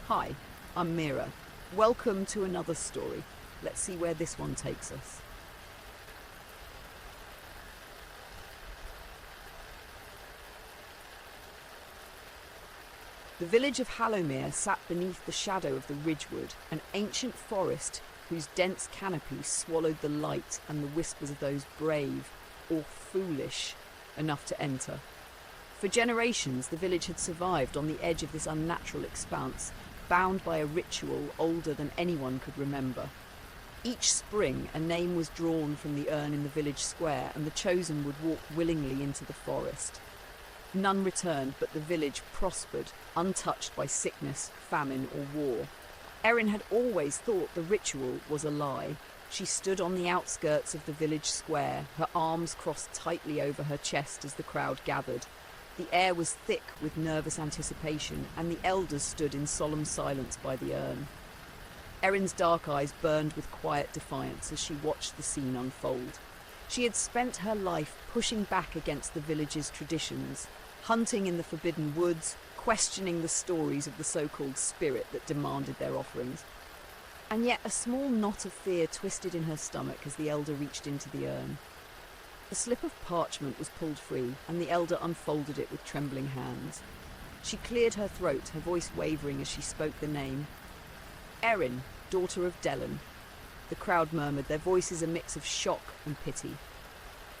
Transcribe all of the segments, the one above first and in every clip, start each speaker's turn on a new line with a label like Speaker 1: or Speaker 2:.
Speaker 1: Hi, I'm Mira. Welcome to another story. Let's see where this one takes us. The village of Hallowmere sat beneath the shadow of the Ridgewood, an ancient forest whose dense canopy swallowed the light and the whispers of those brave or foolish enough to enter. For generations, the village had survived on the edge of this unnatural expanse, bound by a ritual older than anyone could remember. Each spring, a name was drawn from the urn in the village square, and the chosen would walk willingly into the forest. None returned, but the village prospered, untouched by sickness, famine, or war. Erin had always thought the ritual was a lie. She stood on the outskirts of the village square, her arms crossed tightly over her chest as the crowd gathered. The air was thick with nervous anticipation, and the elders stood in solemn silence by the urn. Erin's dark eyes burned with quiet defiance as she watched the scene unfold. She had spent her life pushing back against the village's traditions, hunting in the forbidden woods, questioning the stories of the so-called spirit that demanded their offerings. And yet a small knot of fear twisted in her stomach as the elder reached into the urn. A slip of parchment was pulled free, and the elder unfolded it with trembling hands. She cleared her throat, her voice wavering as she spoke the name. Erin, daughter of Delon. The crowd murmured, their voices a mix of shock and pity.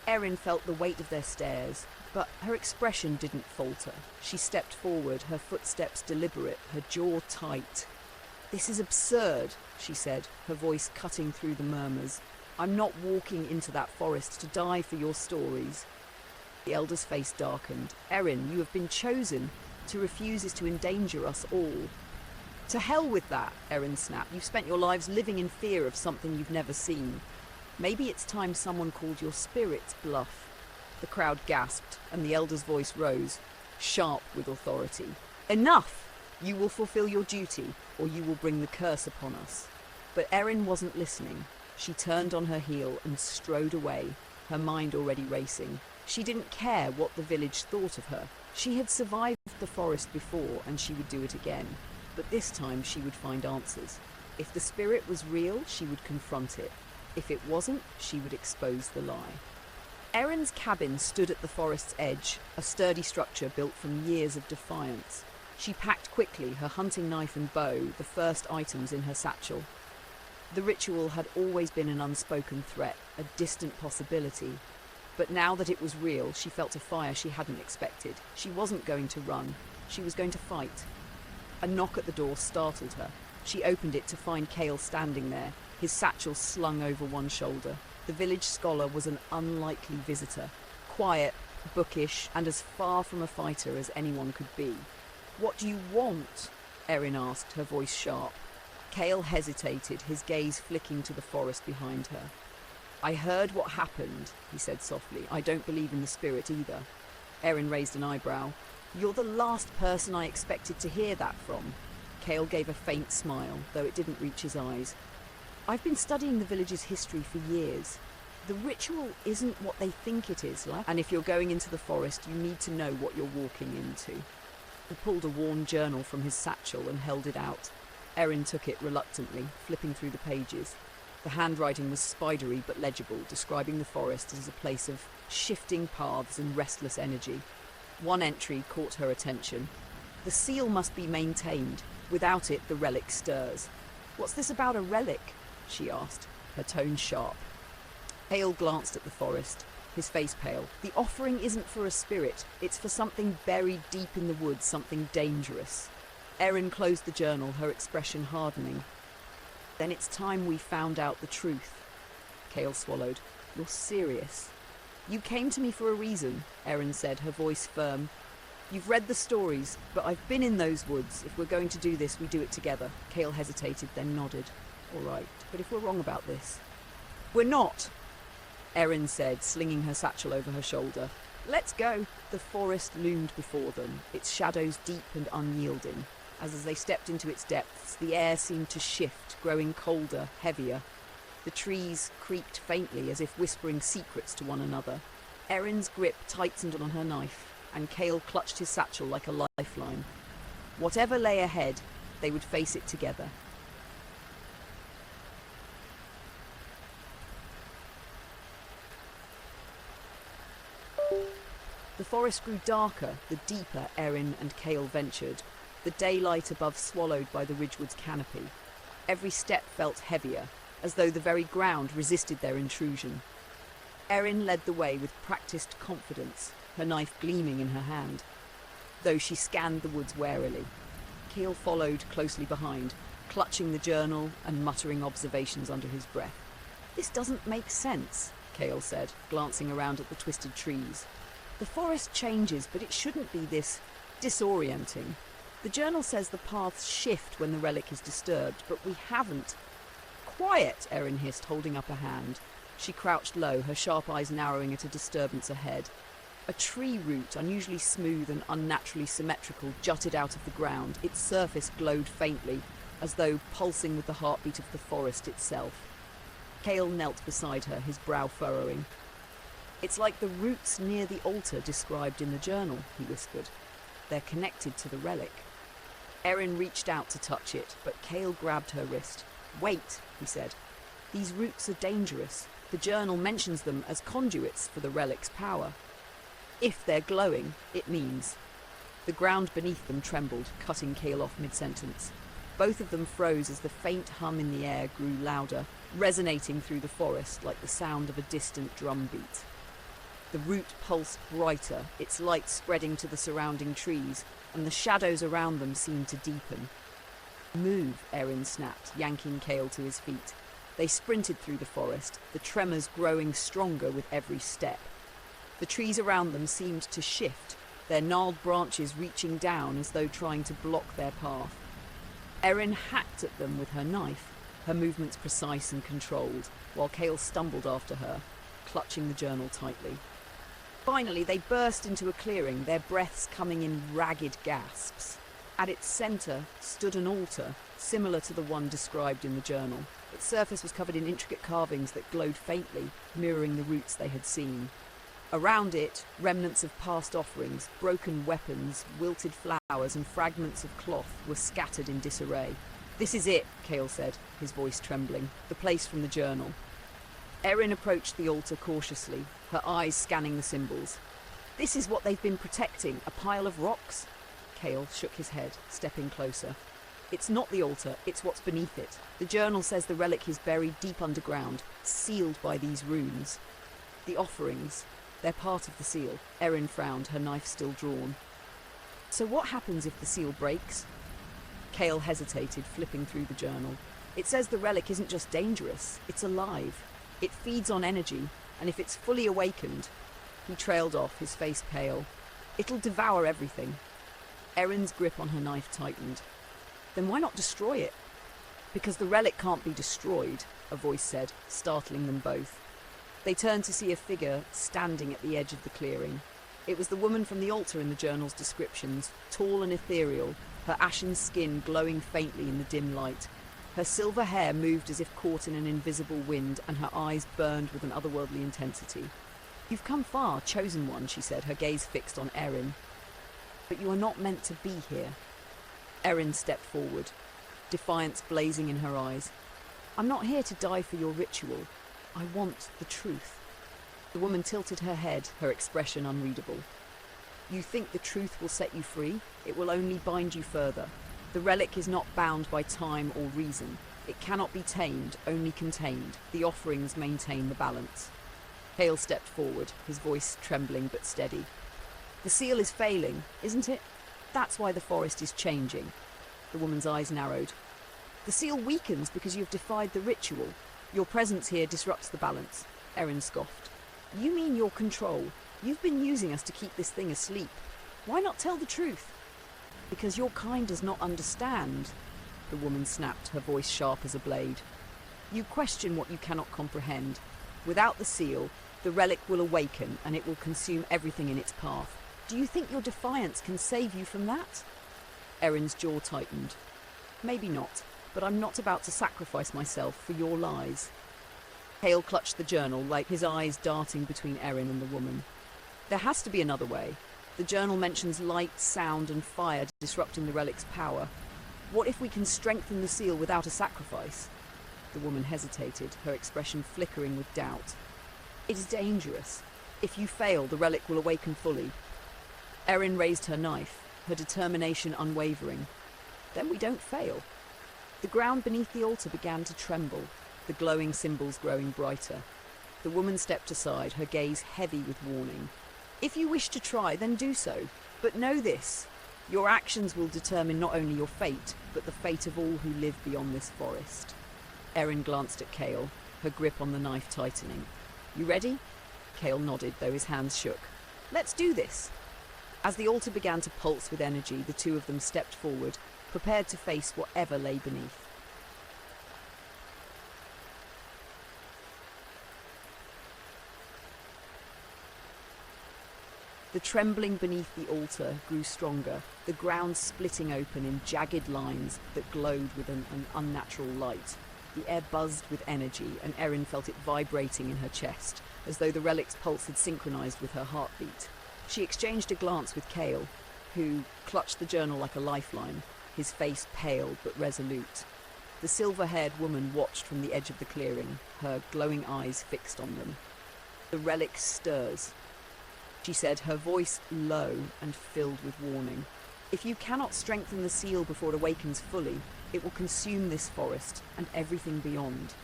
Speaker 1: Erin felt the weight of their stares, but her expression didn't falter. She stepped forward, her footsteps deliberate, her jaw tight. "This is absurd," she said, her voice cutting through the murmurs. "I'm not walking into that forest to die for your stories." The elder's face darkened. "Erin, you have been chosen. To refuse is to endanger us all." "To hell with that," Erin snapped. "You've spent your lives living in fear of something you've never seen. Maybe it's time someone called your spirits bluff." The crowd gasped, and the elder's voice rose, sharp with authority. "Enough! You will fulfill your duty, or you will bring the curse upon us." But Erin wasn't listening. She turned on her heel and strode away, her mind already racing. She didn't care what the village thought of her. She had survived the forest before, and she would do it again. But this time she would find answers. If the spirit was real, she would confront it. If it wasn't, she would expose the lie. Erin's cabin stood at the forest's edge, a sturdy structure built from years of defiance. She packed quickly, her hunting knife and bow, the first items in her satchel. The ritual had always been an unspoken threat, a distant possibility. But now that it was real, she felt a fire she hadn't expected. She wasn't going to run. She was going to fight. A knock at the door startled her. She opened it to find Cale standing there, his satchel slung over one shoulder. The village scholar was an unlikely visitor, quiet, bookish, and as far from a fighter as anyone could be. "What do you want?" Erin asked, her voice sharp. Cale hesitated, his gaze flicking to the forest behind her. "I heard what happened," he said softly. "I don't believe in the spirit either." Erin raised an eyebrow. "You're the last person I expected to hear that from." Cale gave a faint smile, though it didn't reach his eyes. "I've been studying the village's history for years. The ritual isn't what they think it is, and if you're going into the forest, you need to know what you're walking into." He pulled a worn journal from his satchel and held it out. Erin took it reluctantly, flipping through the pages. The handwriting was spidery but legible, describing the forest as a place of shifting paths and restless energy. One entry caught her attention. "The seal must be maintained. Without it, the relic stirs." "What's this about a relic?" she asked, her tone sharp. Hale glanced at the forest, his face pale. "The offering isn't for a spirit. It's for something buried deep in the woods, something dangerous." Erin closed the journal, her expression hardening. "Then it's time we found out the truth." Cale swallowed. "You're serious?" "You came to me for a reason," Erin said, her voice firm. "You've read the stories, but I've been in those woods. If we're going to do this, we do it together." Cale hesitated, then nodded. "All right, but if we're wrong about this?" "We're not," Erin said, slinging her satchel over her shoulder. "Let's go." The forest loomed before them, its shadows deep and unyielding. As they stepped into its depths, the air seemed to shift, growing colder, heavier. The trees creaked faintly as if whispering secrets to one another. Erin's grip tightened on her knife, and Cale clutched his satchel like a lifeline. Whatever lay ahead, they would face it together. The forest grew darker the deeper Erin and Cale ventured, the daylight above swallowed by the ridgewood's canopy. Every step felt heavier, as though the very ground resisted their intrusion. Erin led the way with practiced confidence, her knife gleaming in her hand, though she scanned the woods warily. Cale followed closely behind, clutching the journal and muttering observations under his breath. "This doesn't make sense," Cale said, glancing around at the twisted trees. "The forest changes, but it shouldn't be this disorienting. The journal says the paths shift when the relic is disturbed, but we haven't." "Quiet," Erin hissed, holding up a hand. She crouched low, her sharp eyes narrowing at a disturbance ahead. A tree root, unusually smooth and unnaturally symmetrical, jutted out of the ground. Its surface glowed faintly, as though pulsing with the heartbeat of the forest itself. Cale knelt beside her, his brow furrowing. "It's like the roots near the altar described in the journal," he whispered. "They're connected to the relic." Erin reached out to touch it, but Cale grabbed her wrist. "Wait," he said. "These roots are dangerous. The journal mentions them as conduits for the relic's power. If they're glowing, it means..." The ground beneath them trembled, cutting Cale off mid-sentence. Both of them froze as the faint hum in the air grew louder, resonating through the forest like the sound of a distant drum beat. The root pulsed brighter, its light spreading to the surrounding trees, and the shadows around them seemed to deepen. "Move," Erin snapped, yanking Cale to his feet. They sprinted through the forest, the tremors growing stronger with every step. The trees around them seemed to shift, their gnarled branches reaching down as though trying to block their path. Erin hacked at them with her knife, her movements precise and controlled, while Cale stumbled after her, clutching the journal tightly. Finally, they burst into a clearing, their breaths coming in ragged gasps. At its centre stood an altar, similar to the one described in the journal. Its surface was covered in intricate carvings that glowed faintly, mirroring the roots they had seen. Around it, remnants of past offerings, broken weapons, wilted flowers, and fragments of cloth were scattered in disarray. "This is it," Cale said, his voice trembling. "The place from the journal." Erin approached the altar cautiously, her eyes scanning the symbols. "This is what they've been protecting, a pile of rocks?" Cale shook his head, stepping closer. "It's not the altar, it's what's beneath it. The journal says the relic is buried deep underground, sealed by these runes. The offerings, they're part of the seal." Erin frowned, her knife still drawn. "So what happens if the seal breaks?" Cale hesitated, flipping through the journal. "It says the relic isn't just dangerous, it's alive. It feeds on energy, and if it's fully awakened..." He trailed off, his face pale. "It'll devour everything." Erin's grip on her knife tightened. "Then why not destroy it?" "Because the relic can't be destroyed," a voice said, startling them both. They turned to see a figure standing at the edge of the clearing. It was the woman from the altar in the journal's descriptions, tall and ethereal, her ashen skin glowing faintly in the dim light. Her silver hair moved as if caught in an invisible wind, and her eyes burned with an otherworldly intensity. "You've come far, chosen one," she said, her gaze fixed on Erin. "But you are not meant to be here." Erin stepped forward, defiance blazing in her eyes. "I'm not here to die for your ritual. I want the truth." The woman tilted her head, her expression unreadable. "You think the truth will set you free? It will only bind you further. The relic is not bound by time or reason. It cannot be tamed, only contained. The offerings maintain the balance." Cale stepped forward, his voice trembling but steady. "The seal is failing, isn't it? That's why the forest is changing." The woman's eyes narrowed. "The seal weakens because you have defied the ritual. Your presence here disrupts the balance." Erin scoffed. "You mean your control? You've been using us to keep this thing asleep. Why not tell the truth?" "Because your kind does not understand," the woman snapped, her voice sharp as a blade. "You question what you cannot comprehend. Without the seal, the relic will awaken and it will consume everything in its path. Do you think your defiance can save you from that?" Erin's jaw tightened. "Maybe not, but I'm not about to sacrifice myself for your lies." Cale clutched the journal, like his eyes darting between Erin and the woman. "There has to be another way. The journal mentions light, sound, and fire disrupting the relic's power. What if we can strengthen the seal without a sacrifice? The woman hesitated, her expression flickering with doubt. It is dangerous. If you fail, the relic will awaken fully. Erin raised her knife, her determination unwavering. Then we don't fail. The ground beneath the altar began to tremble, the glowing symbols growing brighter. The woman stepped aside, her gaze heavy with warning. If you wish to try, then do so. But know this, your actions will determine not only your fate, but the fate of all who live beyond this forest. Erin glanced at Cale, her grip on the knife tightening. You ready? Cale nodded, though his hands shook. Let's do this. As the altar began to pulse with energy, the two of them stepped forward, prepared to face whatever lay beneath. The trembling beneath the altar grew stronger, the ground splitting open in jagged lines that glowed with an unnatural light. The air buzzed with energy, and Erin felt it vibrating in her chest, as though the relic's pulse had synchronized with her heartbeat. She exchanged a glance with Cale, who clutched the journal like a lifeline, his face pale but resolute. The silver-haired woman watched from the edge of the clearing, her glowing eyes fixed on them. The relic stirs, she said, her voice low and filled with warning. If you cannot strengthen the seal before it awakens fully, it will consume this forest and everything beyond.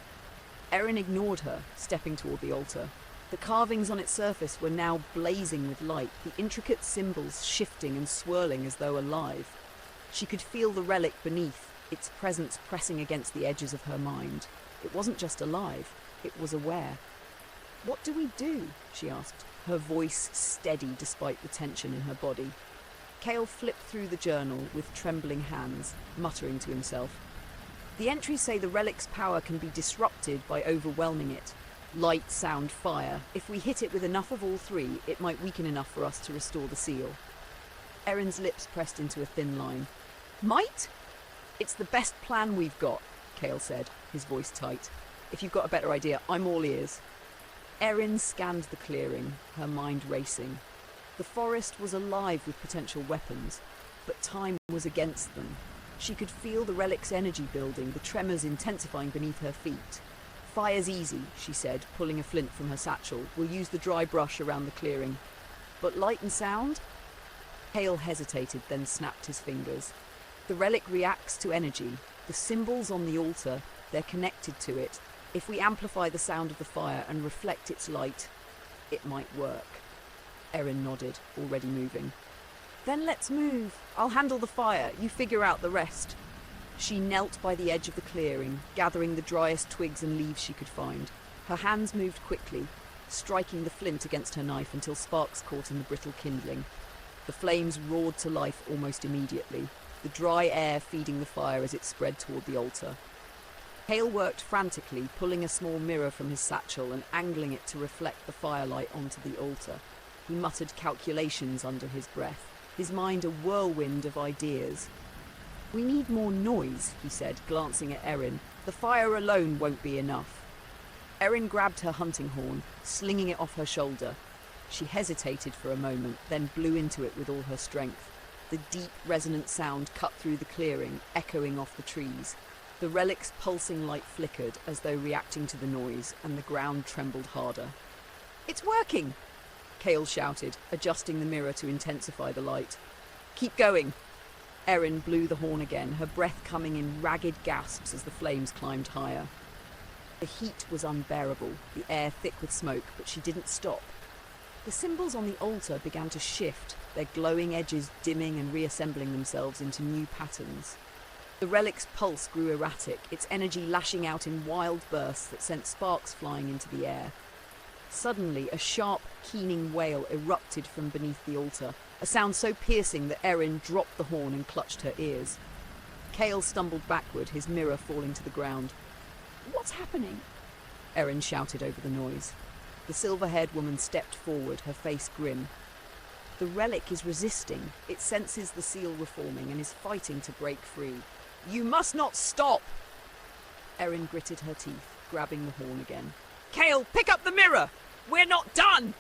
Speaker 1: Erin ignored her, stepping toward the altar. The carvings on its surface were now blazing with light, the intricate symbols shifting and swirling as though alive. She could feel the relic beneath, its presence pressing against the edges of her mind. It wasn't just alive, it was aware. What do we do? She asked, her voice steady despite the tension in her body. Cale flipped through the journal with trembling hands, muttering to himself. The entries say the relic's power can be disrupted by overwhelming it. Light, sound, fire. If we hit it with enough of all three, it might weaken enough for us to restore the seal. Erin's lips pressed into a thin line. Might? It's the best plan we've got, Cale said, his voice tight. If you've got a better idea, I'm all ears. Erin scanned the clearing, her mind racing. The forest was alive with potential weapons, but time was against them. She could feel the relic's energy building, the tremors intensifying beneath her feet. Fire's easy, she said, pulling a flint from her satchel. We'll use the dry brush around the clearing. But light and sound? Cale hesitated, then snapped his fingers. The relic reacts to energy. The symbols on the altar, they're connected to it. If we amplify the sound of the fire and reflect its light, it might work. Erin nodded, already moving. Then let's move. I'll handle the fire. You figure out the rest. She knelt by the edge of the clearing, gathering the driest twigs and leaves she could find. Her hands moved quickly, striking the flint against her knife until sparks caught in the brittle kindling. The flames roared to life almost immediately, the dry air feeding the fire as it spread toward the altar. Cale worked frantically, pulling a small mirror from his satchel and angling it to reflect the firelight onto the altar. He muttered calculations under his breath, his mind a whirlwind of ideas. We need more noise, he said, glancing at Erin. The fire alone won't be enough. Erin grabbed her hunting horn, slinging it off her shoulder. She hesitated for a moment, then blew into it with all her strength. The deep, resonant sound cut through the clearing, echoing off the trees. The relic's pulsing light flickered as though reacting to the noise, and the ground trembled harder. It's working! Cale shouted, adjusting the mirror to intensify the light. Keep going! Erin blew the horn again, her breath coming in ragged gasps as the flames climbed higher. The heat was unbearable, the air thick with smoke, but she didn't stop. The symbols on the altar began to shift, their glowing edges dimming and reassembling themselves into new patterns. The relic's pulse grew erratic, its energy lashing out in wild bursts that sent sparks flying into the air. Suddenly, a sharp, keening wail erupted from beneath the altar, a sound so piercing that Erin dropped the horn and clutched her ears. Cale stumbled backward, his mirror falling to the ground. What's happening? Erin shouted over the noise. The silver-haired woman stepped forward, her face grim. The relic is resisting. It senses the seal reforming and is fighting to break free. You must not stop! Erin gritted her teeth, grabbing the horn again. Cale, pick up the mirror! We're not done!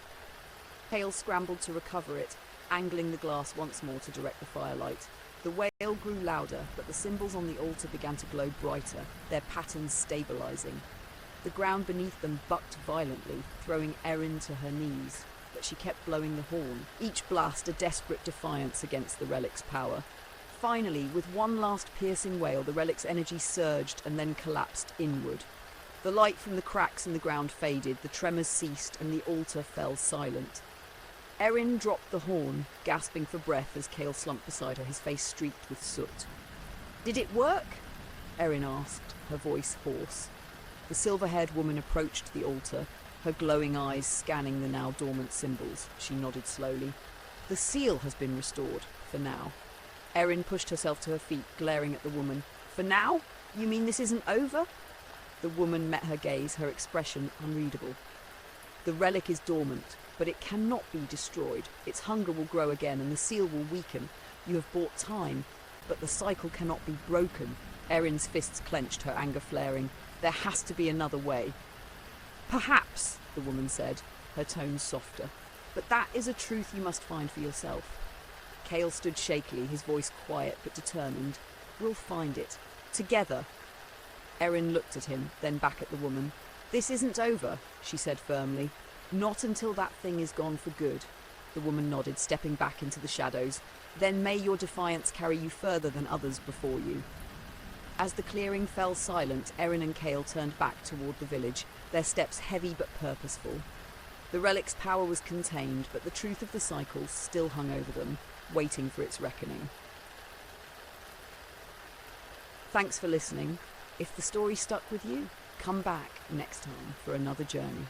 Speaker 1: Cale scrambled to recover it, angling the glass once more to direct the firelight. The wail grew louder, but the symbols on the altar began to glow brighter, their patterns stabilizing. The ground beneath them bucked violently, throwing Erin to her knees, but she kept blowing the horn, each blast a desperate defiance against the relic's power. Finally, with one last piercing wail, the relic's energy surged and then collapsed inward. The light from the cracks in the ground faded, the tremors ceased, and the altar fell silent. Erin dropped the horn, gasping for breath as Cale slumped beside her, his face streaked with soot. "Did it work?" Erin asked, her voice hoarse. The silver-haired woman approached the altar, her glowing eyes scanning the now dormant symbols. She nodded slowly. "The seal has been restored, for now." Erin pushed herself to her feet, glaring at the woman. "For now? You mean this isn't over?" The woman met her gaze, her expression unreadable. "The relic is dormant, but it cannot be destroyed. Its hunger will grow again, and the seal will weaken. You have bought time, but the cycle cannot be broken." Erin's fists clenched, her anger flaring. "There has to be another way." "Perhaps," the woman said, her tone softer. "But that is a truth you must find for yourself." Cale stood shakily, his voice quiet but determined. "We'll find it. Together." Erin looked at him, then back at the woman. "This isn't over," she said firmly. "Not until that thing is gone for good." The woman nodded, stepping back into the shadows. "Then may your defiance carry you further than others before you." As the clearing fell silent, Erin and Cale turned back toward the village, their steps heavy but purposeful. The relic's power was contained, but the truth of the cycle still hung over them, waiting for its reckoning. Thanks for listening. If the story stuck with you, come back next time for another journey.